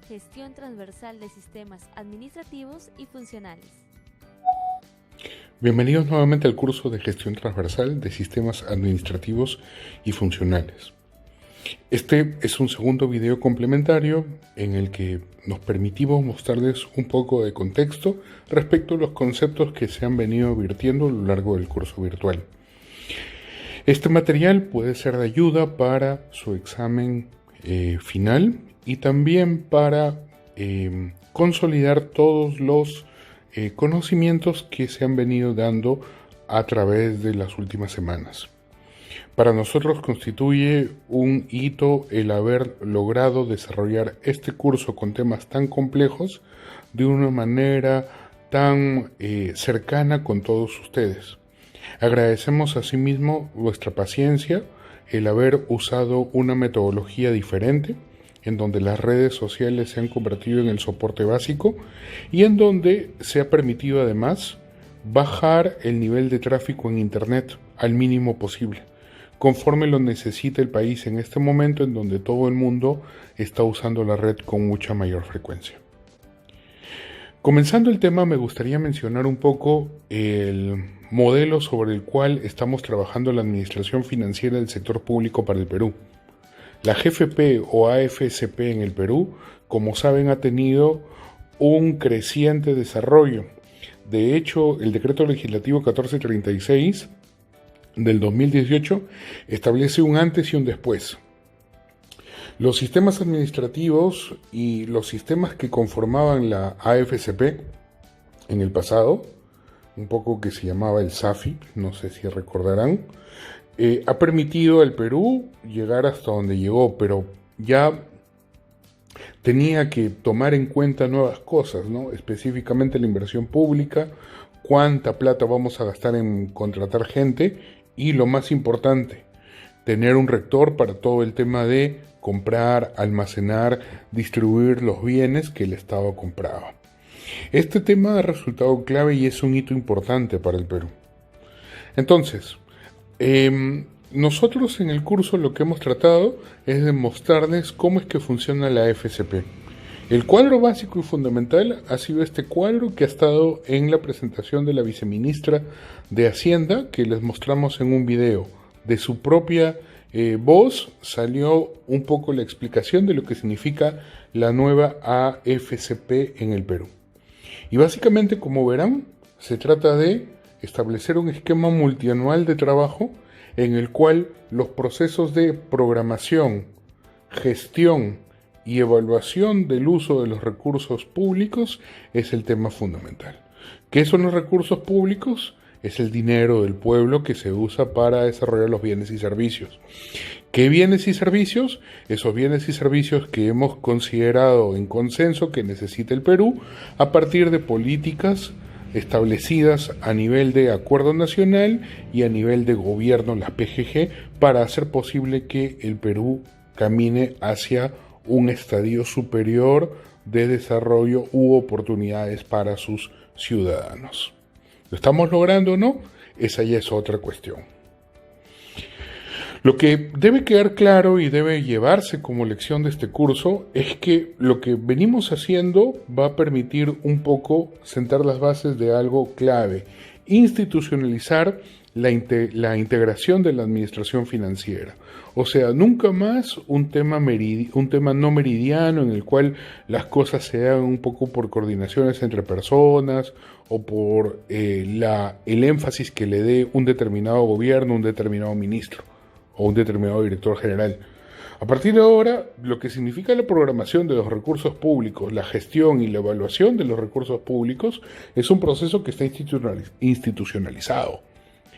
Gestión transversal de sistemas administrativos y funcionales. Bienvenidos nuevamente al curso de Gestión transversal de sistemas administrativos y funcionales. Este es un segundo video complementario en el que nos permitimos mostrarles un poco de contexto respecto a los conceptos que se han venido virtiendo a lo largo del curso virtual. Este material puede ser de ayuda para su examen final y también para consolidar todos los conocimientos que se han venido dando a través de las últimas semanas. Para nosotros constituye un hito el haber logrado desarrollar este curso con temas tan complejos de una manera tan cercana con todos ustedes. Agradecemos asimismo vuestra paciencia, el haber usado una metodología diferente, en donde las redes sociales se han convertido en el soporte básico y en donde se ha permitido además bajar el nivel de tráfico en Internet al mínimo posible, conforme lo necesita el país en este momento en donde todo el mundo está usando la red con mucha mayor frecuencia. Comenzando el tema, me gustaría mencionar un poco el modelo sobre el cual estamos trabajando la Administración Financiera del Sector Público para el Perú. La GFP o AFSP en el Perú, como saben, ha tenido un creciente desarrollo. De hecho, el Decreto Legislativo 1436 del 2018 establece un antes y un después. Los sistemas administrativos y los sistemas que conformaban la AFSP en el pasado, un poco que se llamaba el SAFI, no sé si recordarán, ha permitido al Perú llegar hasta donde llegó, pero ya tenía que tomar en cuenta nuevas cosas, ¿no? Específicamente la inversión pública, cuánta plata vamos a gastar en contratar gente y lo más importante, tener un rector para todo el tema de comprar, almacenar, distribuir los bienes que el Estado compraba. Este tema ha resultado clave y es un hito importante para el Perú. Entonces, nosotros en el curso lo que hemos tratado es de mostrarles cómo es que funciona la FSP. El cuadro básico y fundamental ha sido este cuadro que ha estado en la presentación de la viceministra de Hacienda, que les mostramos en un video. De su propia voz salió un poco la explicación de lo que significa la nueva AFSP en el Perú. Y básicamente, como verán, se trata de establecer un esquema multianual de trabajo en el cual los procesos de programación, gestión y evaluación del uso de los recursos públicos es el tema fundamental. ¿Qué son los recursos públicos? Es el dinero del pueblo que se usa para desarrollar los bienes y servicios. ¿Qué bienes y servicios? Esos bienes y servicios que hemos considerado en consenso que necesita el Perú a partir de políticas establecidas a nivel de acuerdo nacional y a nivel de gobierno, las PGG, para hacer posible que el Perú camine hacia un estadio superior de desarrollo u oportunidades para sus ciudadanos. ¿Lo estamos logrando o no? Esa ya es otra cuestión. Lo que debe quedar claro y debe llevarse como lección de este curso es que lo que venimos haciendo va a permitir un poco sentar las bases de algo clave: institucionalizar la integración de la administración financiera. O sea, nunca más un tema no meridiano en el cual las cosas se hagan un poco por coordinaciones entre personas o por el énfasis que le dé un determinado gobierno, un determinado ministro o un determinado director general. A partir de ahora, lo que significa la programación de los recursos públicos, la gestión y la evaluación de los recursos públicos es un proceso que está institucionalizado.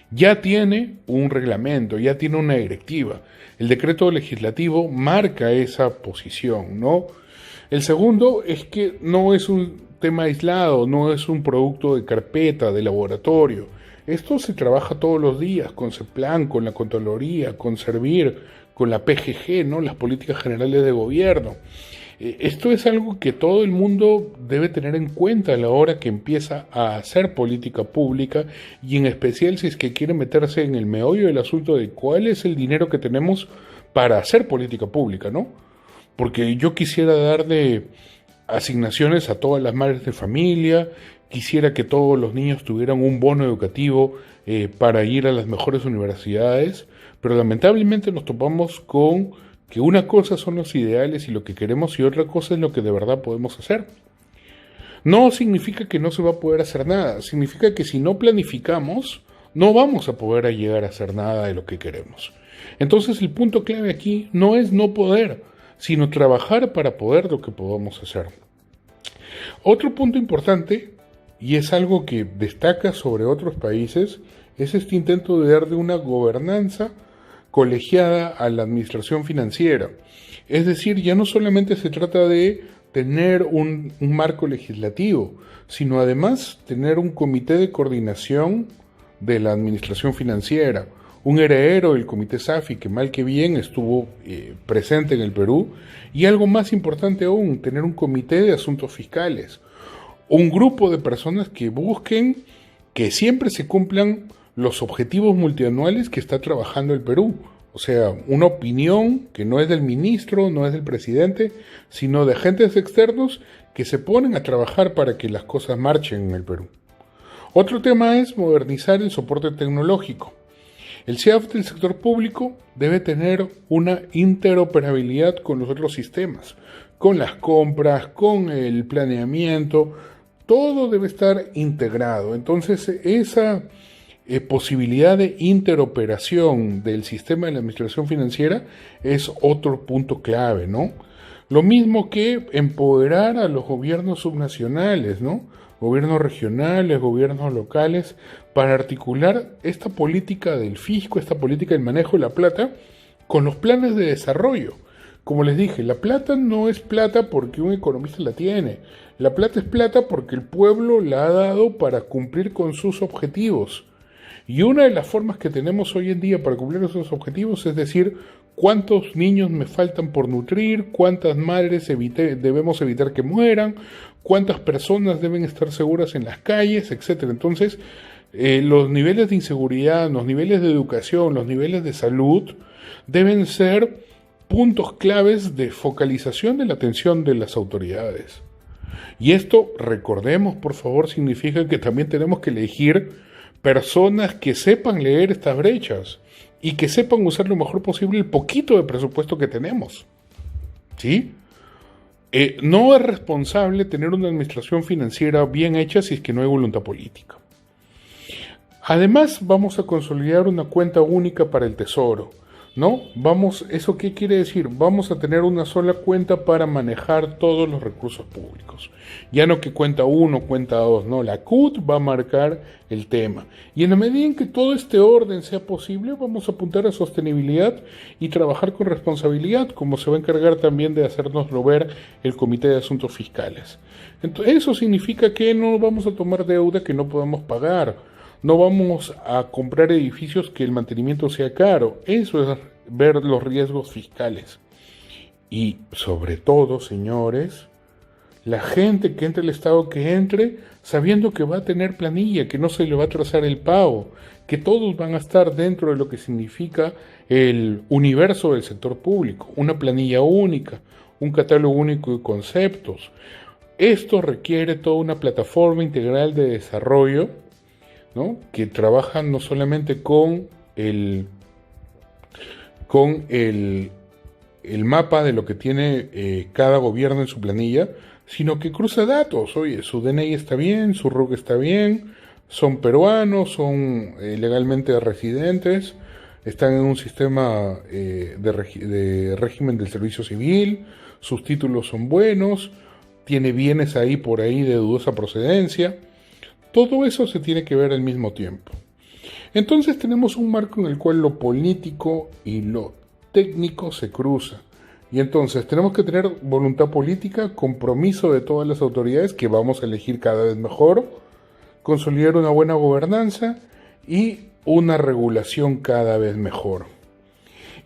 Ya tiene un reglamento, ya tiene una directiva. El decreto legislativo marca esa posición, ¿no? El segundo es que no es un tema aislado, no es un producto de carpeta, de laboratorio. Esto se trabaja todos los días con CEPLAN, con la Contraloría, con Servir, con la PGG, ¿no? Las políticas generales de gobierno. Esto es algo que todo el mundo debe tener en cuenta a la hora que empieza a hacer política pública y en especial si es que quiere meterse en el meollo del asunto de cuál es el dinero que tenemos para hacer política pública, ¿no? Porque yo quisiera darle asignaciones a todas las madres de familia, quisiera que todos los niños tuvieran un bono educativo para ir a las mejores universidades, pero lamentablemente nos topamos con que una cosa son los ideales y lo que queremos y otra cosa es lo que de verdad podemos hacer. No significa que no se va a poder hacer nada, significa que si no planificamos, no vamos a poder llegar a hacer nada de lo que queremos. Entonces el punto clave aquí no es no poder, sino trabajar para poder lo que podamos hacer. Otro punto importante, y es algo que destaca sobre otros países, es este intento de darle una gobernanza colegiada a la administración financiera. Es decir, ya no solamente se trata de tener un marco legislativo, sino además tener un comité de coordinación de la administración financiera, un heredero del comité SAFI que mal que bien estuvo presente en el Perú, y algo más importante aún, tener un comité de asuntos fiscales, un grupo de personas que busquen que siempre se cumplan los objetivos multianuales que está trabajando el Perú. O sea, una opinión que no es del ministro, no es del presidente, sino de agentes externos que se ponen a trabajar para que las cosas marchen en el Perú. Otro tema es modernizar el soporte tecnológico. El CIAF del sector público debe tener una interoperabilidad con los otros sistemas, con las compras, con el planeamiento, todo debe estar integrado. Entonces, esa posibilidad de interoperación del sistema de la administración financiera es otro punto clave, ¿no? Lo mismo que empoderar a los gobiernos subnacionales, ¿no? Gobiernos regionales, gobiernos locales, para articular esta política del fisco, esta política del manejo de la plata, con los planes de desarrollo. Como les dije, la plata no es plata porque un economista la tiene. La plata es plata porque el pueblo la ha dado para cumplir con sus objetivos. Y una de las formas que tenemos hoy en día para cumplir esos objetivos es decir, cuántos niños me faltan por nutrir, cuántas madres debemos evitar que mueran, cuántas personas deben estar seguras en las calles, etc. Entonces, los niveles de inseguridad, los niveles de educación, los niveles de salud deben ser puntos claves de focalización de la atención de las autoridades. Y esto, recordemos por favor, significa que también tenemos que elegir personas que sepan leer estas brechas y que sepan usar lo mejor posible el poquito de presupuesto que tenemos. ¿Sí? No es responsable tener una administración financiera bien hecha si es que no hay voluntad política. Además, vamos a consolidar una cuenta única para el Tesoro, ¿no? ¿Eso qué quiere decir? Vamos a tener una sola cuenta para manejar todos los recursos públicos. Ya no que cuenta 1, cuenta 2, no, la CUT va a marcar el tema. Y en la medida en que todo este orden sea posible, vamos a apuntar a sostenibilidad y trabajar con responsabilidad, como se va a encargar también de hacérnoslo ver el Comité de Asuntos Fiscales. Entonces, eso significa que no vamos a tomar deuda que no podamos pagar. No vamos a comprar edificios que el mantenimiento sea caro. Eso es ver los riesgos fiscales. Y sobre todo, señores, la gente que entre al Estado que entre, sabiendo que va a tener planilla, que no se le va a atrasar el pago, que todos van a estar dentro de lo que significa el universo del sector público, una planilla única, un catálogo único de conceptos. Esto requiere toda una plataforma integral de desarrollo, ¿no? Que trabajan no solamente con el mapa de lo que tiene cada gobierno en su planilla, sino que cruza datos. Oye, su DNI está bien, su RUC está bien, son peruanos, son legalmente residentes, están en un sistema de régimen del servicio civil, sus títulos son buenos, tiene bienes ahí por ahí de dudosa procedencia. Todo eso se tiene que ver al mismo tiempo. Entonces tenemos un marco en el cual lo político y lo técnico se cruzan. Y entonces tenemos que tener voluntad política, compromiso de todas las autoridades que vamos a elegir cada vez mejor, consolidar una buena gobernanza y una regulación cada vez mejor.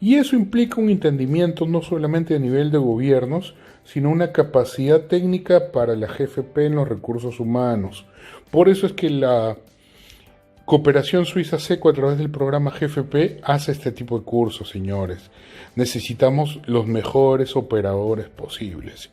Y eso implica un entendimiento no solamente a nivel de gobiernos, sino una capacidad técnica para la GFP en los recursos humanos. Por eso es que la Cooperación Suiza SECO a través del programa GFP hace este tipo de cursos, señores. Necesitamos los mejores operadores posibles.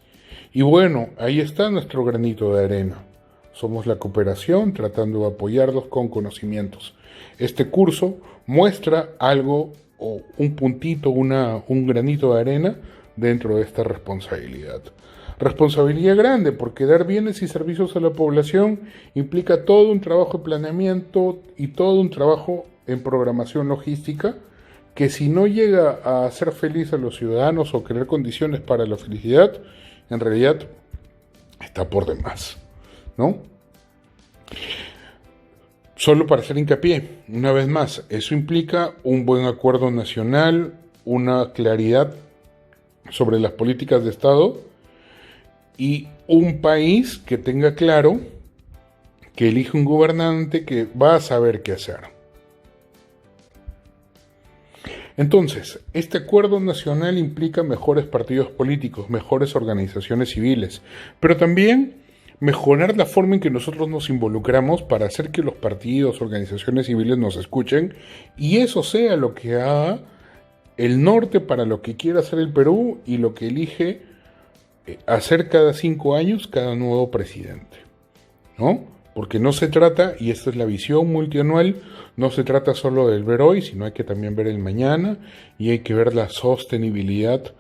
Y bueno, ahí está nuestro granito de arena. Somos la cooperación tratando de apoyarlos con conocimientos. Este curso muestra algo o un puntito, un granito de arena dentro de esta responsabilidad. Responsabilidad grande porque dar bienes y servicios a la población implica todo un trabajo de planeamiento y todo un trabajo en programación logística que si no llega a hacer feliz a los ciudadanos o crear condiciones para la felicidad, en realidad está por demás, ¿no? Solo para hacer hincapié, una vez más, eso implica un buen acuerdo nacional, una claridad sobre las políticas de Estado y un país que tenga claro que elige un gobernante que va a saber qué hacer. Entonces, este acuerdo nacional implica mejores partidos políticos, mejores organizaciones civiles, pero también mejorar la forma en que nosotros nos involucramos para hacer que los partidos, organizaciones civiles nos escuchen y eso sea lo que haga el norte para lo que quiera hacer el Perú y lo que elige hacer cada 5 años cada nuevo presidente, ¿no? Porque no se trata, y esta es la visión multianual, no se trata solo del ver hoy, sino hay que también ver el mañana y hay que ver la sostenibilidad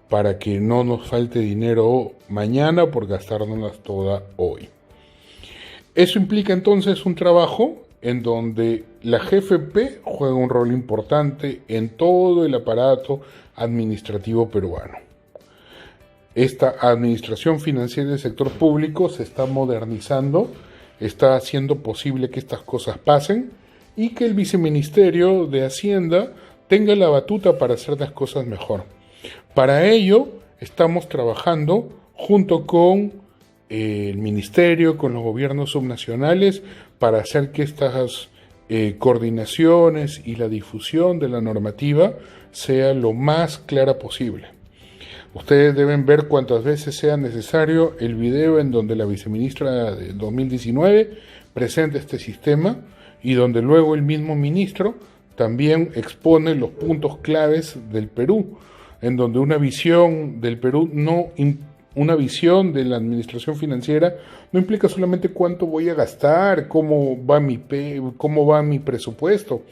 para que no nos falte dinero mañana por gastárnoslas toda hoy. Eso implica entonces un trabajo en donde la GFP juega un rol importante en todo el aparato administrativo peruano. Esta administración financiera del sector público se está modernizando, está haciendo posible que estas cosas pasen y que el viceministerio de Hacienda tenga la batuta para hacer las cosas mejor. Para ello estamos trabajando junto con el ministerio, con los gobiernos subnacionales, para hacer que estas coordinaciones y la difusión de la normativa sea lo más clara posible. Ustedes deben ver cuantas veces sea necesario el video en donde la viceministra de 2019 presenta este sistema y donde luego el mismo ministro también expone los puntos claves del Perú, en donde una visión del Perú una visión de la administración financiera no implica solamente cuánto voy a gastar, cómo va mi presupuesto,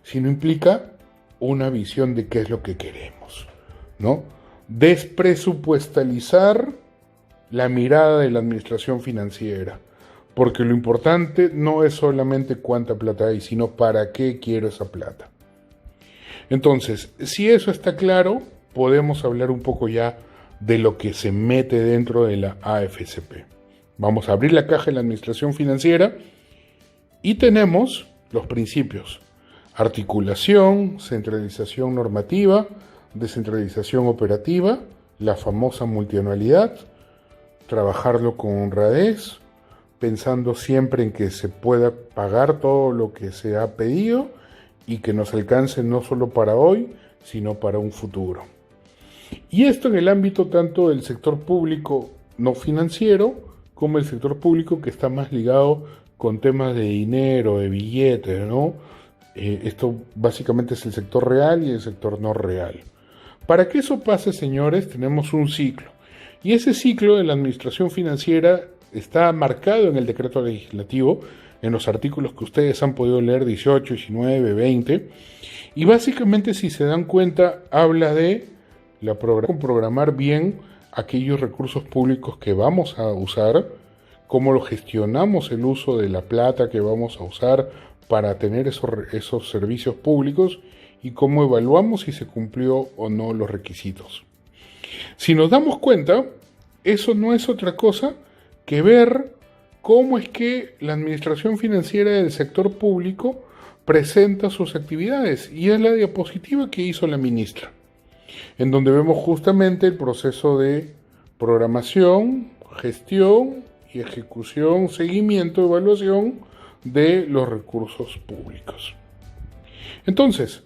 sino implica una visión de qué es lo que queremos, ¿no? Despresupuestalizar la mirada de la administración financiera, porque lo importante no es solamente cuánta plata hay, sino para qué quiero esa plata. Entonces, si eso está claro, podemos hablar un poco ya de lo que se mete dentro de la AFCP. Vamos a abrir la caja de la administración financiera y tenemos los principios: articulación, centralización normativa, descentralización operativa, la famosa multianualidad, trabajarlo con honradez, pensando siempre en que se pueda pagar todo lo que se ha pedido y que nos alcance no solo para hoy, sino para un futuro. Y esto en el ámbito tanto del sector público no financiero como el sector público que está más ligado con temas de dinero, de billetes, ¿no? Esto básicamente es el sector real y el sector no real. Para que eso pase, señores, tenemos un ciclo. Y ese ciclo de la administración financiera está marcado en el decreto legislativo, en los artículos que ustedes han podido leer, 18, 19, 20. Y básicamente, si se dan cuenta, habla de programar bien aquellos recursos públicos que vamos a usar, cómo lo gestionamos el uso de la plata que vamos a usar para tener esos servicios públicos y cómo evaluamos si se cumplió o no los requisitos. Si nos damos cuenta, eso no es otra cosa que ver cómo es que la administración financiera del sector público presenta sus actividades, y es la diapositiva que hizo la ministra, en donde vemos justamente el proceso de programación, gestión y ejecución, seguimiento, evaluación de los recursos públicos. Entonces,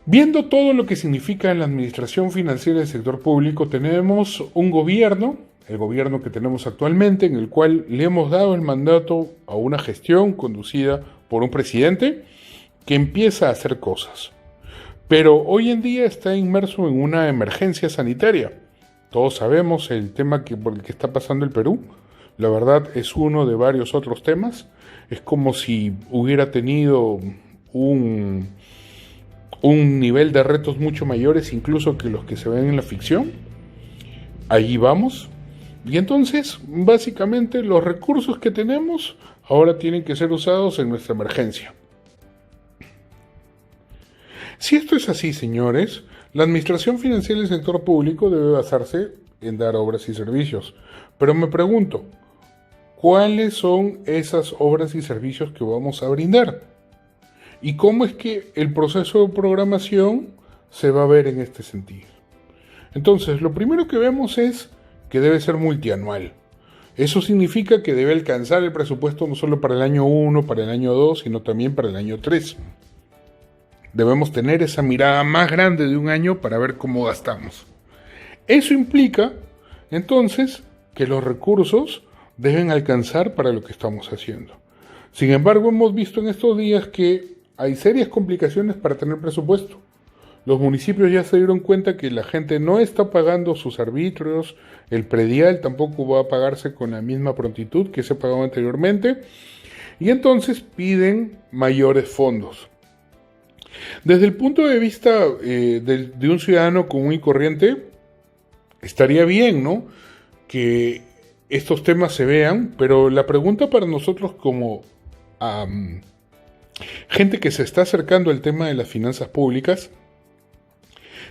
viendo todo lo que significa la administración financiera del sector público, tenemos un gobierno, el gobierno que tenemos actualmente, en el cual le hemos dado el mandato a una gestión conducida por un presidente que empieza a hacer cosas. Pero hoy en día está inmerso en una emergencia sanitaria, Todos sabemos el tema por el que está pasando el Perú. La verdad es uno de varios otros temas. Es como si hubiera tenido un nivel de retos mucho mayores incluso que los que se ven en la ficción. Allí vamos. Y entonces, básicamente, los recursos que tenemos ahora tienen que ser usados en nuestra emergencia. Si esto es así, señores, la administración financiera del sector público debe basarse en dar obras y servicios. Pero me pregunto, ¿cuáles son esas obras y servicios que vamos a brindar? ¿Y cómo es que el proceso de programación se va a ver en este sentido? Entonces, lo primero que vemos es que debe ser multianual. Eso significa que debe alcanzar el presupuesto no solo para el año 1, para el año 2, sino también para el año 3. Debemos tener esa mirada más grande de un año para ver cómo gastamos. Eso implica, entonces, que los recursos deben alcanzar para lo que estamos haciendo. Sin embargo, hemos visto en estos días que hay serias complicaciones para tener presupuesto. Los municipios ya se dieron cuenta que la gente no está pagando sus arbitrios, el predial tampoco va a pagarse con la misma prontitud que se pagaba anteriormente, y entonces piden mayores fondos. Desde el punto de vista de un ciudadano común y corriente, estaría bien, ¿no?, que estos temas se vean, pero la pregunta para nosotros como gente que se está acercando al tema de las finanzas públicas,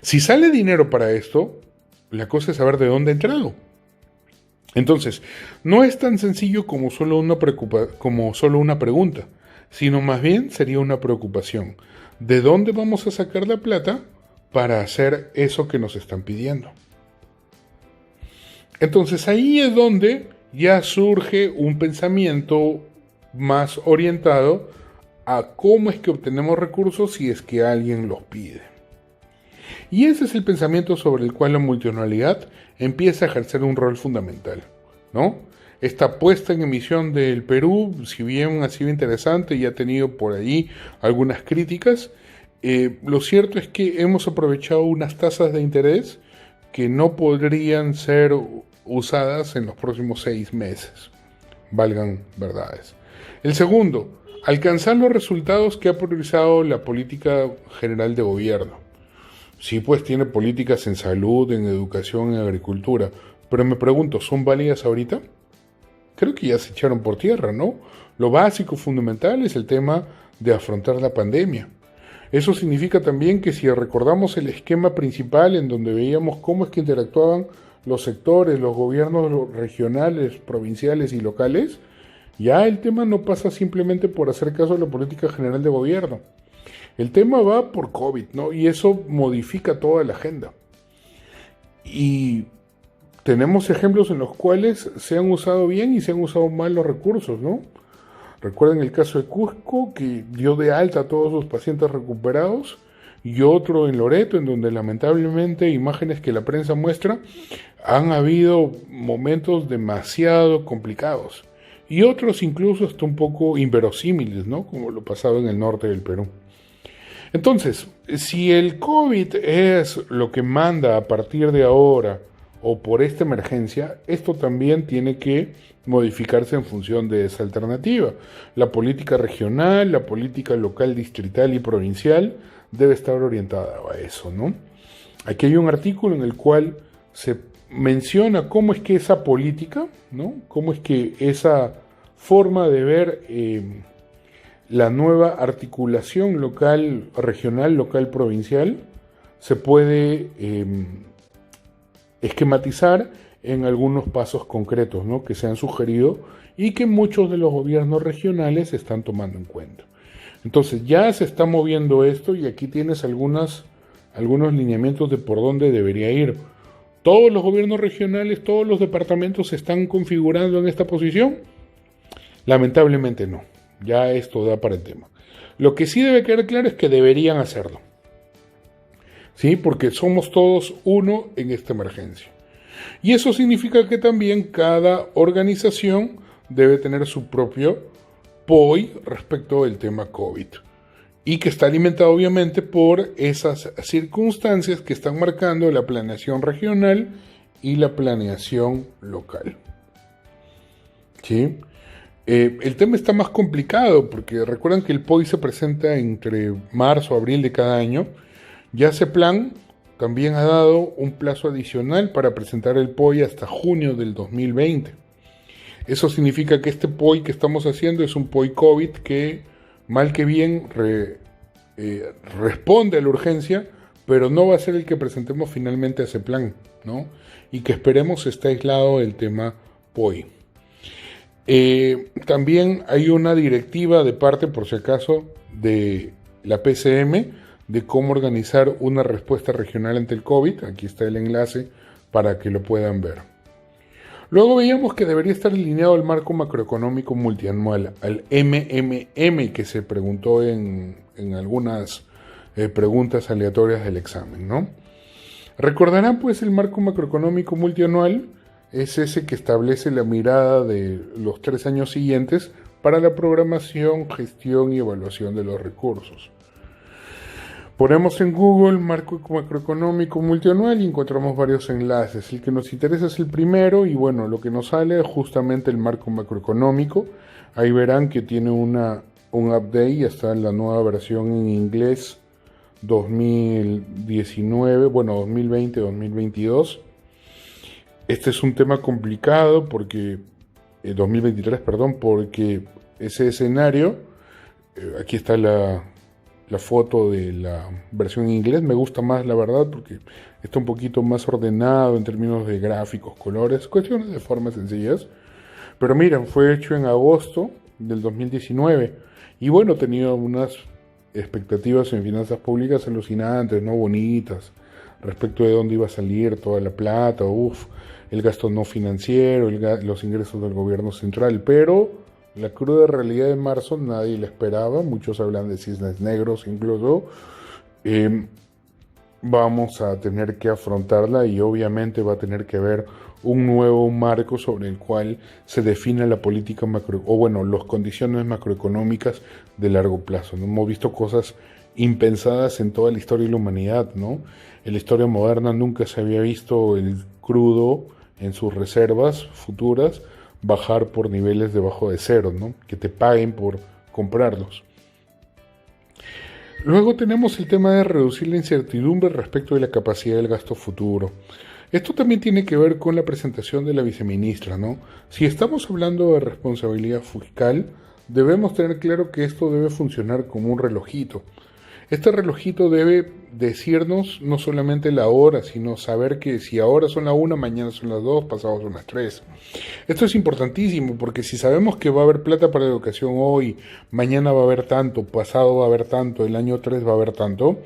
si sale dinero para esto, la cosa es saber de dónde ha entrado. Entonces, no es tan sencillo como solo una pregunta, sino más bien sería una preocupación. ¿De dónde vamos a sacar la plata para hacer eso que nos están pidiendo? Entonces, ahí es donde ya surge un pensamiento más orientado a cómo es que obtenemos recursos si es que alguien los pide. Y ese es el pensamiento sobre el cual la multianualidad empieza a ejercer un rol fundamental, ¿no? Esta puesta en emisión del Perú, si bien ha sido interesante y ha tenido por allí algunas críticas, lo cierto es que hemos aprovechado unas tasas de interés que no podrían ser usadas en los próximos 6 meses, valgan verdades. El segundo, alcanzar los resultados que ha priorizado la política general de gobierno. Sí, pues tiene políticas en salud, en educación, en agricultura, pero me pregunto, ¿son válidas ahorita? Creo que ya se echaron por tierra, ¿no? Lo básico, fundamental, es el tema de afrontar la pandemia. Eso significa también que si recordamos el esquema principal en donde veíamos cómo es que interactuaban los sectores, los gobiernos regionales, provinciales y locales, ya el tema no pasa simplemente por hacer caso a la política general de gobierno. El tema va por COVID, ¿no? Y eso modifica toda la agenda. Y tenemos ejemplos en los cuales se han usado bien y se han usado mal los recursos, ¿no? Recuerden el caso de Cusco, que dio de alta a todos sus pacientes recuperados, y otro en Loreto, en donde lamentablemente imágenes que la prensa muestra, han habido momentos demasiado complicados. Y otros incluso hasta un poco inverosímiles, ¿no? Como lo pasado en el norte del Perú. Entonces, si el COVID es lo que manda a partir de ahora o por esta emergencia, esto también tiene que modificarse en función de esa alternativa. La política regional, la política local, distrital y provincial debe estar orientada a eso, ¿no? Aquí hay un artículo en el cual se menciona cómo es que esa política, ¿no?, cómo es que esa forma de ver la nueva articulación local, regional, local, provincial, se puede esquematizar en algunos pasos concretos, ¿no?, que se han sugerido y que muchos de los gobiernos regionales están tomando en cuenta. Entonces ya se está moviendo esto y aquí tienes algunos lineamientos de por dónde debería ir. ¿Todos los gobiernos regionales, todos los departamentos se están configurando en esta posición? Lamentablemente no. Ya esto da para el tema. Lo que sí debe quedar claro es que deberían hacerlo. ¿Sí? Porque somos todos uno en esta emergencia. Y eso significa que también cada organización debe tener su propio POI respecto del tema COVID. Y que está alimentado obviamente por esas circunstancias que están marcando la planeación regional y la planeación local. ¿Sí? El tema está más complicado porque recuerdan que el POI se presenta entre marzo y abril de cada año. Ya CEPLAN también ha dado un plazo adicional para presentar el POI hasta junio del 2020. Eso significa que este POI que estamos haciendo es un POI COVID que, mal que bien, responde a la urgencia, pero no va a ser el que presentemos finalmente a CEPLAN, ¿no? Y que esperemos esté aislado el tema POI. También hay una directiva de parte, por si acaso, de la PCM de cómo organizar una respuesta regional ante el COVID. Aquí está el enlace para que lo puedan ver. Luego veíamos que debería estar alineado al marco macroeconómico multianual, al MMM, que se preguntó en algunas preguntas aleatorias del examen, ¿no? Recordarán pues el marco macroeconómico multianual es ese que establece la mirada de los 3 años siguientes para la programación, gestión y evaluación de los recursos. Ponemos en Google marco macroeconómico multianual y encontramos varios enlaces. El que nos interesa es el primero y bueno, lo que nos sale es justamente el marco macroeconómico. Ahí verán que tiene un update, ya está en la nueva versión en inglés 2020-2022. Este es un tema complicado porque 2023, porque ese escenario, aquí está la foto de la versión en inglés, me gusta más la verdad porque está un poquito más ordenado en términos de gráficos, colores, cuestiones de formas sencillas. Pero miren, fue hecho en agosto del 2019 y bueno, tenía unas expectativas en finanzas públicas alucinantes, no bonitas, respecto de dónde iba a salir toda la plata, el gasto no financiero, los ingresos del gobierno central, pero la cruda realidad de marzo nadie la esperaba, muchos hablan de cisnes negros incluso. Vamos a tener que afrontarla y obviamente va a tener que haber un nuevo marco sobre el cual se define la política las condiciones macroeconómicas de largo plazo, ¿no? Hemos visto cosas impensadas en toda la historia de la humanidad, ¿no? En la historia moderna nunca se había visto el crudo en sus reservas futuras bajar por niveles debajo de cero, ¿no? Que te paguen por comprarlos. Luego tenemos el tema de reducir la incertidumbre respecto de la capacidad del gasto futuro. Esto también tiene que ver con la presentación de la viceministra, ¿no? Si estamos hablando de responsabilidad fiscal, debemos tener claro que esto debe funcionar como un relojito. Este relojito debe decirnos no solamente la hora, sino saber que si ahora son las 1, mañana son las 2, pasado son las 3. Esto es importantísimo porque si sabemos que va a haber plata para la educación hoy, mañana va a haber tanto, pasado va a haber tanto, el año 3 va a haber tanto,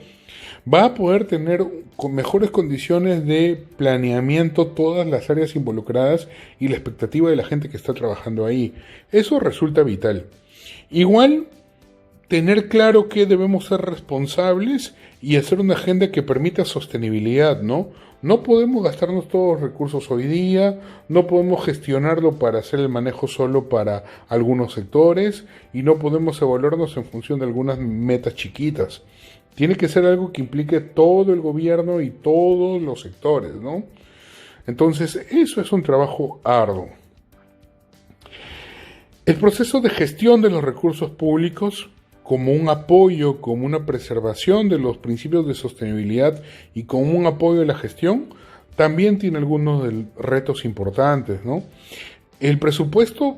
va a poder tener con mejores condiciones de planeamiento todas las áreas involucradas y la expectativa de la gente que está trabajando ahí. Eso resulta vital. Igual, tener claro que debemos ser responsables y hacer una agenda que permita sostenibilidad, ¿no? No podemos gastarnos todos los recursos hoy día, no podemos gestionarlo para hacer el manejo solo para algunos sectores y no podemos evaluarnos en función de algunas metas chiquitas. Tiene que ser algo que implique todo el gobierno y todos los sectores, ¿no? Entonces, eso es un trabajo arduo. El proceso de gestión de los recursos públicos como un apoyo, como una preservación de los principios de sostenibilidad y como un apoyo de la gestión, también tiene algunos retos importantes, ¿no? El presupuesto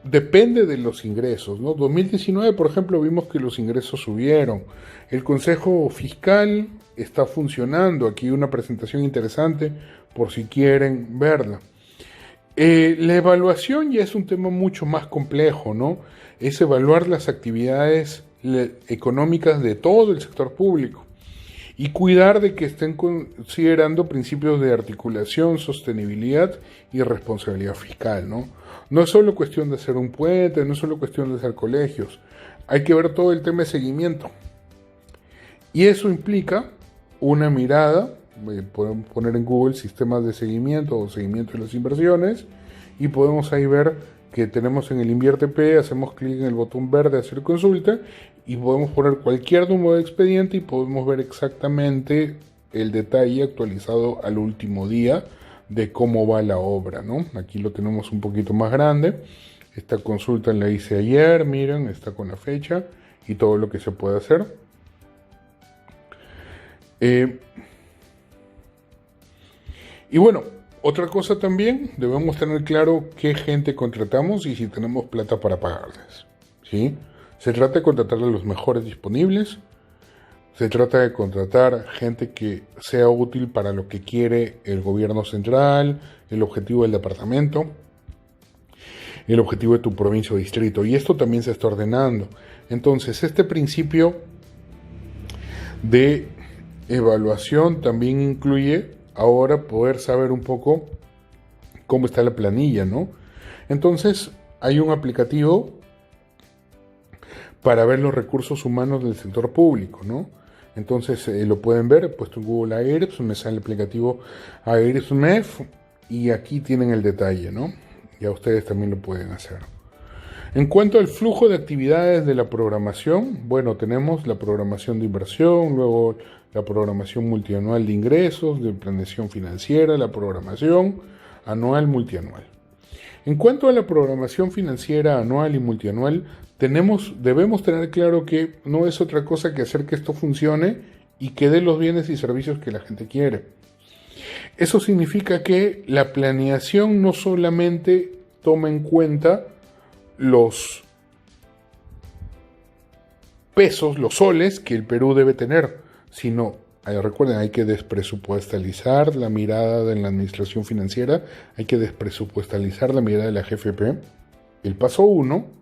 depende de los ingresos, ¿no? 2019, por ejemplo, vimos que los ingresos subieron. El Consejo Fiscal está funcionando. Aquí una presentación interesante por si quieren verla. La evaluación ya es un tema mucho más complejo, ¿no? Es evaluar las actividades económicas de todo el sector público y cuidar de que estén considerando principios de articulación, sostenibilidad y responsabilidad fiscal, ¿no? No es solo cuestión de hacer un puente, no es solo cuestión de hacer colegios, hay que ver todo el tema de seguimiento. Y eso implica una mirada, podemos poner en Google sistemas de seguimiento o seguimiento de las inversiones y podemos ahí ver que tenemos en el InviérteP, hacemos clic en el botón verde hacer consulta y podemos poner cualquier número de expediente y podemos ver exactamente el detalle actualizado al último día de cómo va la obra, ¿no? Aquí lo tenemos un poquito más grande. Esta consulta la hice ayer, miren, está con la fecha y todo lo que se puede hacer. Y bueno, otra cosa también, debemos tener claro qué gente contratamos y si tenemos plata para pagarles, ¿sí? Se trata de contratar a los mejores disponibles. Se trata de contratar gente que sea útil para lo que quiere el gobierno central, el objetivo del departamento, el objetivo de tu provincia o distrito. Y esto también se está ordenando. Entonces, este principio de evaluación también incluye ahora poder saber un poco cómo está la planilla, ¿no? Entonces, hay un aplicativo para ver los recursos humanos del sector público, ¿no? Entonces lo pueden ver, he puesto en Google AIREPS, me sale el aplicativo AIREPS-MEF y aquí tienen el detalle, ¿no? Ya ustedes también lo pueden hacer. En cuanto al flujo de actividades de la programación, bueno, tenemos la programación de inversión, luego la programación multianual de ingresos, de planeación financiera, la programación anual multianual. En cuanto a la programación financiera anual y multianual, debemos tener claro que no es otra cosa que hacer que esto funcione y que dé los bienes y servicios que la gente quiere. Eso significa que la planeación no solamente toma en cuenta los pesos, los soles que el Perú debe tener, sino, recuerden, hay que despresupuestalizar la mirada de la administración financiera, hay que despresupuestalizar la mirada de la GFP. El paso 1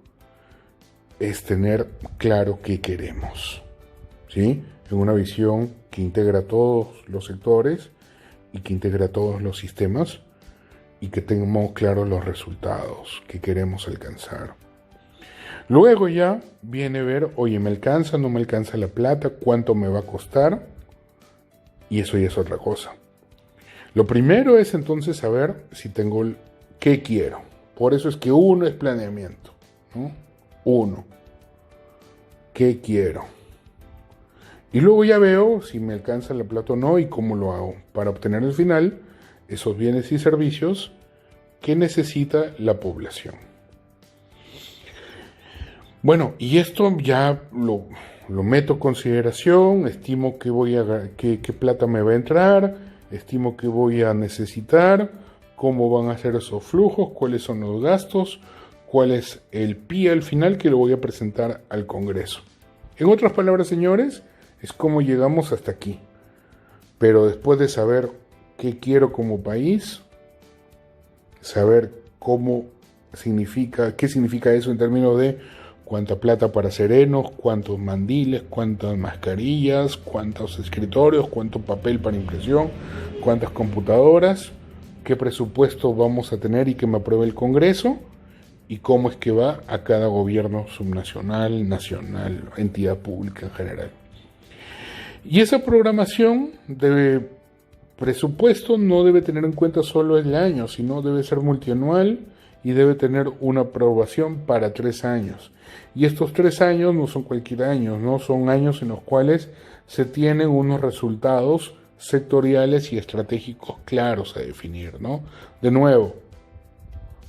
es tener claro qué queremos, ¿sí? En una visión que integra todos los sectores y que integra todos los sistemas y que tengamos claros los resultados que queremos alcanzar. Luego ya viene ver, oye, ¿me alcanza, no me alcanza la plata? ¿Cuánto me va a costar? Y eso ya es otra cosa. Lo primero es entonces saber si tengo qué quiero. Por eso es que uno es planeamiento, ¿no? Uno, ¿qué quiero? Y luego ya veo si me alcanza la plata o no y cómo lo hago para obtener al final esos bienes y servicios que necesita la población. Bueno, y esto ya lo meto en consideración, estimo qué plata me va a entrar, estimo que voy a necesitar, cómo van a ser esos flujos, cuáles son los gastos, cuál es el PIB al final que lo voy a presentar al Congreso. En otras palabras, señores, es cómo llegamos hasta aquí. Pero después de saber qué quiero como país, saber qué significa eso en términos de cuánta plata para serenos, cuántos mandiles, cuántas mascarillas, cuántos escritorios, cuánto papel para impresión, cuántas computadoras, qué presupuesto vamos a tener y que me apruebe el Congreso, y cómo es que va a cada gobierno subnacional, nacional, entidad pública en general. Y esa programación de presupuesto no debe tener en cuenta solo el año, sino debe ser multianual y debe tener una aprobación para 3 años. Y estos 3 años no son cualquier año, ¿no? Son años en los cuales se tienen unos resultados sectoriales y estratégicos claros a definir, ¿no? De nuevo,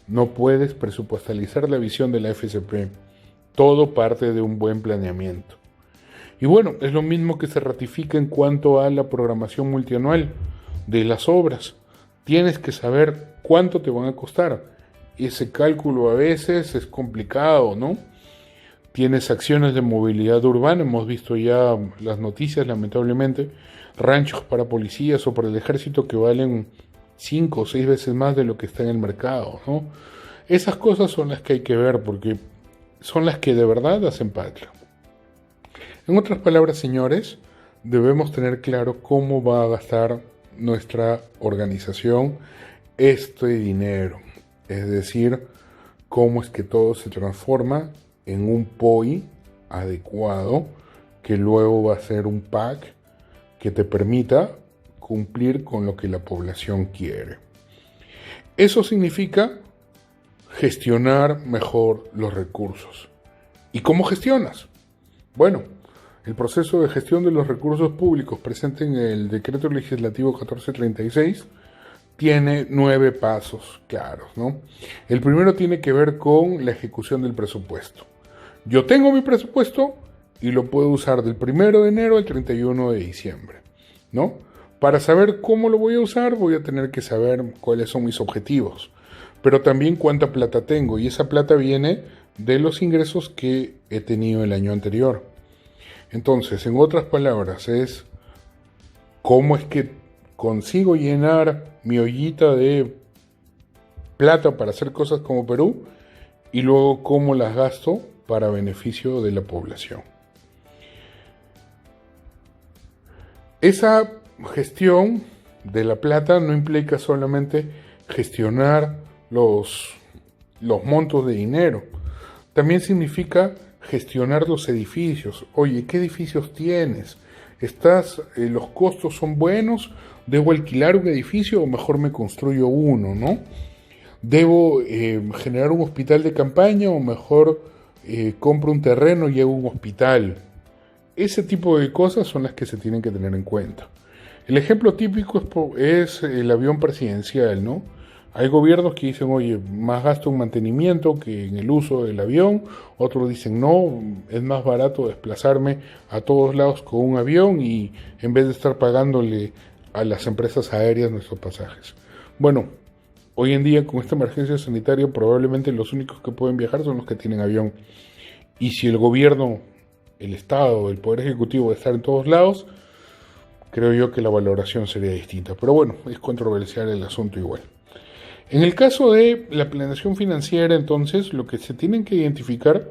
no puedes presupuestalizar la visión de la FCP. Todo parte de un buen planeamiento. Y bueno, es lo mismo que se ratifica en cuanto a la programación multianual de las obras. Tienes que saber cuánto te van a costar. Ese cálculo a veces es complicado, ¿no? Tienes acciones de movilidad urbana, hemos visto ya las noticias, lamentablemente, ranchos para policías o para el ejército que valen 5 o 6 veces más de lo que está en el mercado, ¿no? Esas cosas son las que hay que ver porque son las que de verdad hacen patria. En otras palabras, señores, debemos tener claro cómo va a gastar nuestra organización este dinero. Es decir, cómo es que todo se transforma en un POI adecuado que luego va a ser un PAC que te permita cumplir con lo que la población quiere. Eso significa gestionar mejor los recursos. ¿Y cómo gestionas? Bueno, el proceso de gestión de los recursos públicos presente en el Decreto Legislativo 1436 tiene 9 pasos claros, ¿no? El primero tiene que ver con la ejecución del presupuesto. Yo tengo mi presupuesto y lo puedo usar del 1 de enero al 31 de diciembre, ¿no? Para saber cómo lo voy a usar, voy a tener que saber cuáles son mis objetivos, pero también cuánta plata tengo, y esa plata viene de los ingresos que he tenido el año anterior. Entonces, en otras palabras, es cómo es que consigo llenar mi ollita de plata para hacer cosas como Perú, y luego cómo las gasto para beneficio de la población. Esa gestión de la plata no implica solamente gestionar los montos de dinero, también significa gestionar los edificios. Oye, ¿qué edificios tienes? ¿Los costos son buenos? ¿Debo alquilar un edificio o mejor me construyo uno, no? ¿Debo generar un hospital de campaña o mejor compro un terreno y hago un hospital? Ese tipo de cosas son las que se tienen que tener en cuenta. El ejemplo típico es el avión presidencial, ¿no? Hay gobiernos que dicen, oye, más gasto en mantenimiento que en el uso del avión. Otros dicen, no, es más barato desplazarme a todos lados con un avión y en vez de estar pagándole a las empresas aéreas nuestros pasajes. Bueno, hoy en día con esta emergencia sanitaria probablemente los únicos que pueden viajar son los que tienen avión. Y si el gobierno, el Estado, el Poder Ejecutivo está en todos lados, creo yo que la valoración sería distinta. Pero bueno, es controversial el asunto igual. En el caso de la planeación financiera, entonces, lo que se tienen que identificar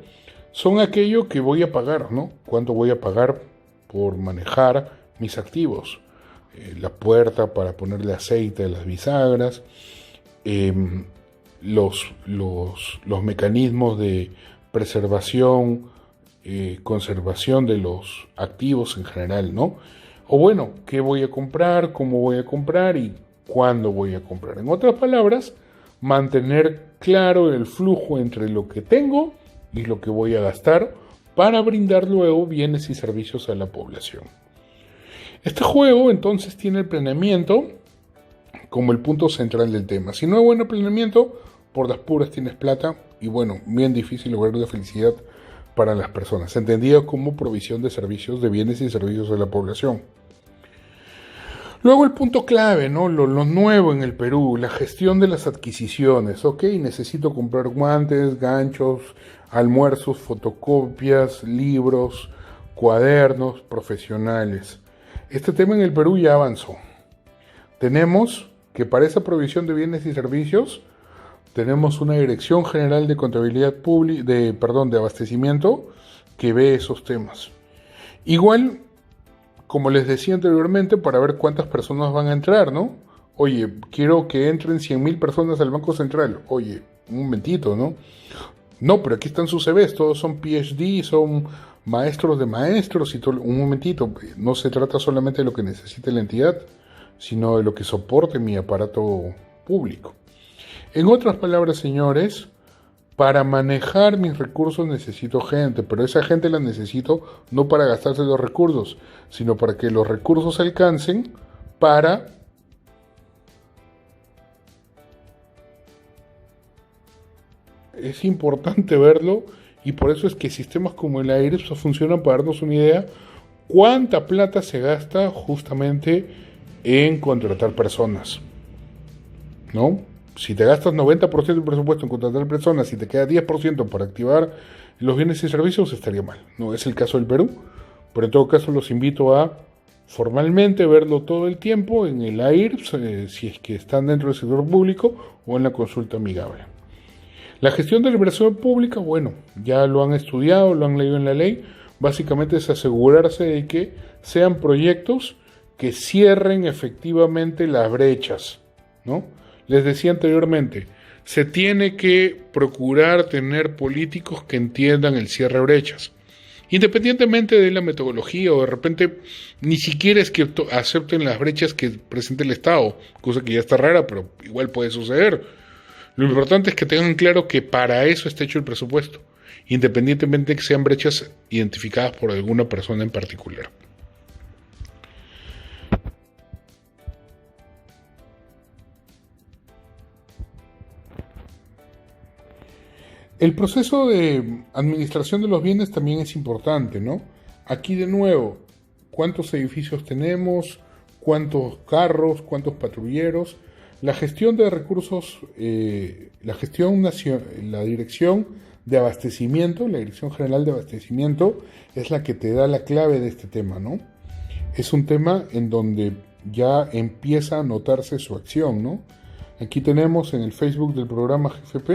son aquello que voy a pagar, ¿no? ¿Cuánto voy a pagar por manejar mis activos? La puerta para ponerle aceite a las bisagras, los mecanismos de preservación, conservación de los activos en general, ¿no? O bueno, ¿qué voy a comprar? ¿Cómo voy a comprar? Y ¿cuándo voy a comprar? En otras palabras, mantener claro el flujo entre lo que tengo y lo que voy a gastar para brindar luego bienes y servicios a la población. Este juego entonces tiene el planeamiento como el punto central del tema. Si no hay buen planeamiento, por las puras tienes plata y bueno, bien difícil lograr la felicidad para las personas, entendido como provisión de servicios, de bienes y servicios a la población. Luego el punto clave, ¿no? Lo nuevo en el Perú, la gestión de las adquisiciones. Ok, necesito comprar guantes, ganchos, almuerzos, fotocopias, libros, cuadernos profesionales. Este tema en el Perú ya avanzó. Tenemos que para esa provisión de bienes y servicios tenemos una Dirección General de Contabilidad Pública, de abastecimiento que ve esos temas. Igual, como les decía anteriormente, para ver cuántas personas van a entrar, ¿no? Oye, quiero que entren 100,000 personas al Banco Central. Oye, un momentito, ¿no? No, pero aquí están sus CVs, todos son PhD, son maestros de maestros y todo. Un momentito, no se trata solamente de lo que necesite la entidad, sino de lo que soporte mi aparato público. En otras palabras, señores, para manejar mis recursos necesito gente, pero esa gente la necesito no para gastarse los recursos, sino para que los recursos alcancen para es importante verlo y por eso es que sistemas como el AIREPS funcionan para darnos una idea cuánta plata se gasta justamente en contratar personas, ¿no? Si te gastas 90% del presupuesto en contratar personas y te queda 10% para activar los bienes y servicios, estaría mal. No es el caso del Perú, pero en todo caso los invito a formalmente verlo todo el tiempo en el AIRPS, si es que están dentro del sector público o en la consulta amigable. La gestión de la inversión pública, bueno, ya lo han estudiado, lo han leído en la ley, básicamente es asegurarse de que sean proyectos que cierren efectivamente las brechas, ¿no? Les decía anteriormente, se tiene que procurar tener políticos que entiendan el cierre de brechas. Independientemente de la metodología o de repente ni siquiera es que acepten las brechas que presente el Estado, cosa que ya está rara, pero igual puede suceder. Lo importante es que tengan claro que para eso está hecho el presupuesto, independientemente de que sean brechas identificadas por alguna persona en particular. El proceso de administración de los bienes también es importante, ¿no? Aquí de nuevo, ¿cuántos edificios tenemos? ¿Cuántos carros? ¿Cuántos patrulleros? La gestión de recursos, la dirección de abastecimiento, la Dirección General de Abastecimiento, es la que te da la clave de este tema, ¿no? Es un tema en donde ya empieza a notarse su acción, ¿no? Aquí tenemos en el Facebook del programa GFP,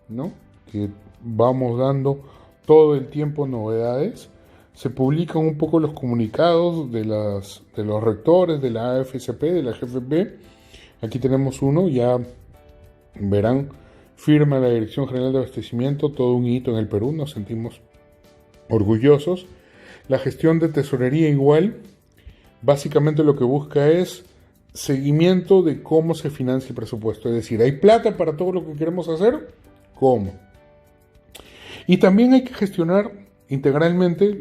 ¿no? Que vamos dando todo el tiempo novedades. Se publican un poco los comunicados de los rectores de la AFCP, de la GFP. Aquí tenemos uno, ya verán, firma la Dirección General de Abastecimiento, todo un hito en el Perú, nos sentimos orgullosos. La gestión de tesorería igual, básicamente lo que busca es seguimiento de cómo se financia el presupuesto, es decir, ¿hay plata para todo lo que queremos hacer? ¿Cómo? Y también hay que gestionar integralmente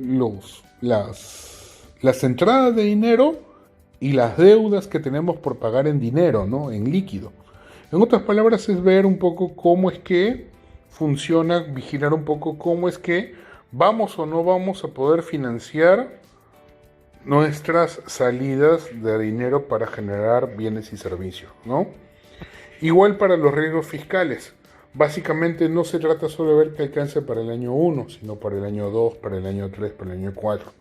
las entradas de dinero y las deudas que tenemos por pagar en dinero, ¿no? En líquido. En otras palabras, es ver un poco cómo es que funciona, vigilar un poco cómo es que vamos o no vamos a poder financiar nuestras salidas de dinero para generar bienes y servicios, ¿no? Igual para los riesgos fiscales. Básicamente no se trata solo de ver qué alcance para el año 1, sino para el año 2, para el año 3, para el año 4.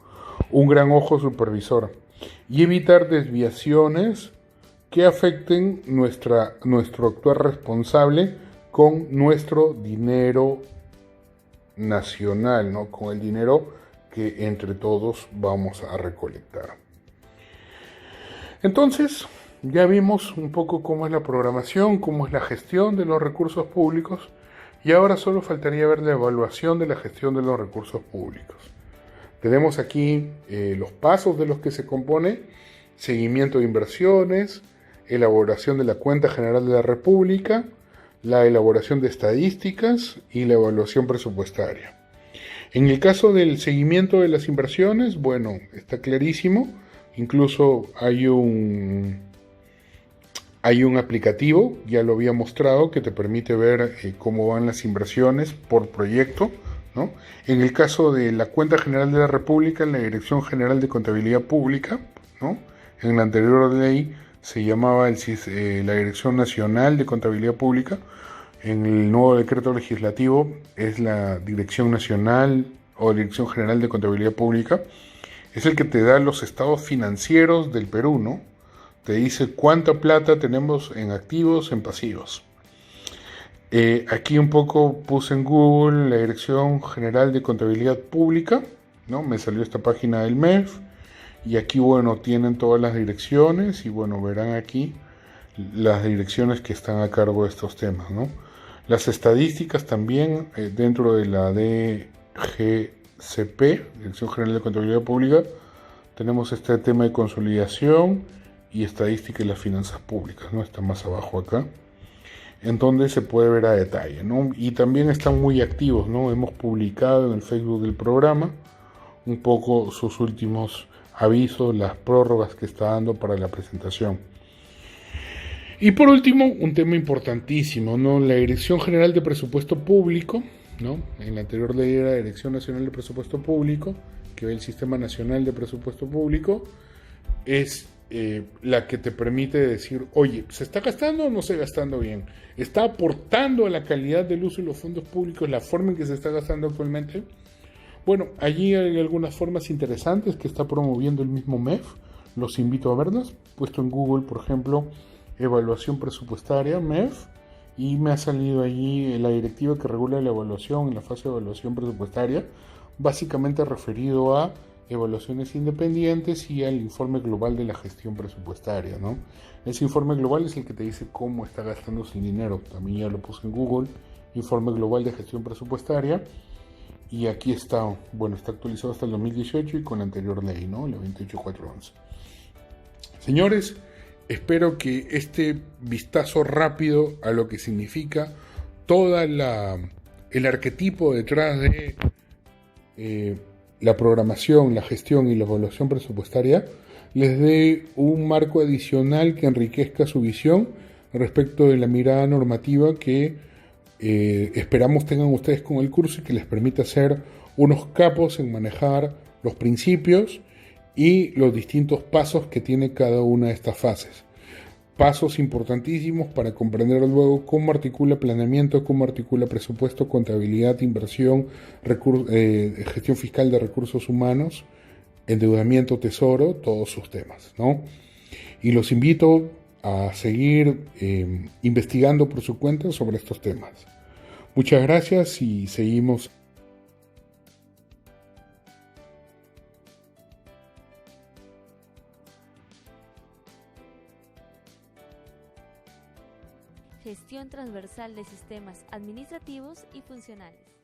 Un gran ojo supervisor. Y evitar desviaciones que afecten nuestro actuar responsable con nuestro dinero nacional, ¿no? Con el dinero que entre todos vamos a recolectar. Entonces, ya vimos un poco cómo es la programación, cómo es la gestión de los recursos públicos, y ahora solo faltaría ver la evaluación de la gestión de los recursos públicos. Tenemos aquí los pasos de los que se compone: seguimiento de inversiones, elaboración de la cuenta general de la República, la elaboración de estadísticas y la evaluación presupuestaria. En el caso del seguimiento de las inversiones, bueno, está clarísimo. Incluso hay un aplicativo, ya lo había mostrado, que te permite ver cómo van las inversiones por proyecto, ¿no? En el caso de la Cuenta General de la República, en la Dirección General de Contabilidad Pública, ¿no? En la anterior ley se llamaba la Dirección Nacional de Contabilidad Pública. En el nuevo decreto legislativo es la Dirección Nacional o Dirección General de Contabilidad Pública. Es el que te da los estados financieros del Perú, ¿no? Te dice cuánta plata tenemos en activos, en pasivos. Aquí un poco puse en Google la Dirección General de Contabilidad Pública, ¿no? Me salió esta página del MEF. Y aquí, bueno, tienen todas las direcciones y, bueno, verán aquí las direcciones que están a cargo de estos temas, ¿no? Las estadísticas también dentro de la DGCP, Dirección General de Contabilidad Pública, tenemos este tema de consolidación y estadística y las finanzas públicas, ¿no? Está más abajo acá, en donde se puede ver a detalle, ¿no? Y también están muy activos, ¿no? Hemos publicado en el Facebook del programa un poco sus últimos avisos, las prórrogas que está dando para la presentación. Y por último, un tema importantísimo, ¿no? La Dirección General de Presupuesto Público, ¿no? En la anterior ley era la Dirección Nacional de Presupuesto Público, que ve el Sistema Nacional de Presupuesto Público, es la que te permite decir, oye, ¿se está gastando o no se está gastando bien? ¿Está aportando a la calidad del uso de los fondos públicos la forma en que se está gastando actualmente? Bueno, allí hay algunas formas interesantes que está promoviendo el mismo MEF, los invito a verlas. Puesto en Google, por ejemplo, evaluación presupuestaria, MEF, y me ha salido allí la directiva que regula la evaluación en la fase de evaluación presupuestaria, básicamente referido a evaluaciones independientes y al informe global de la gestión presupuestaria, ¿no? Ese informe global es el que te dice cómo está gastando su dinero. También ya lo puse en Google, informe global de gestión presupuestaria. Y aquí está, bueno, está actualizado hasta el 2018 y con la anterior ley, ¿no? La 28411. Señores, espero que este vistazo rápido a lo que significa toda el arquetipo detrás de la programación, la gestión y la evaluación presupuestaria les dé un marco adicional que enriquezca su visión respecto de la mirada normativa que esperamos tengan ustedes con el curso y que les permita ser unos capos en manejar los principios y los distintos pasos que tiene cada una de estas fases. Pasos importantísimos para comprender luego cómo articula planeamiento, cómo articula presupuesto, contabilidad, inversión, gestión fiscal de recursos humanos, endeudamiento, tesoro, todos sus temas, ¿no? Y los invito a seguir investigando por su cuenta sobre estos temas. Muchas gracias y seguimos. Gestión transversal de sistemas administrativos y funcionales.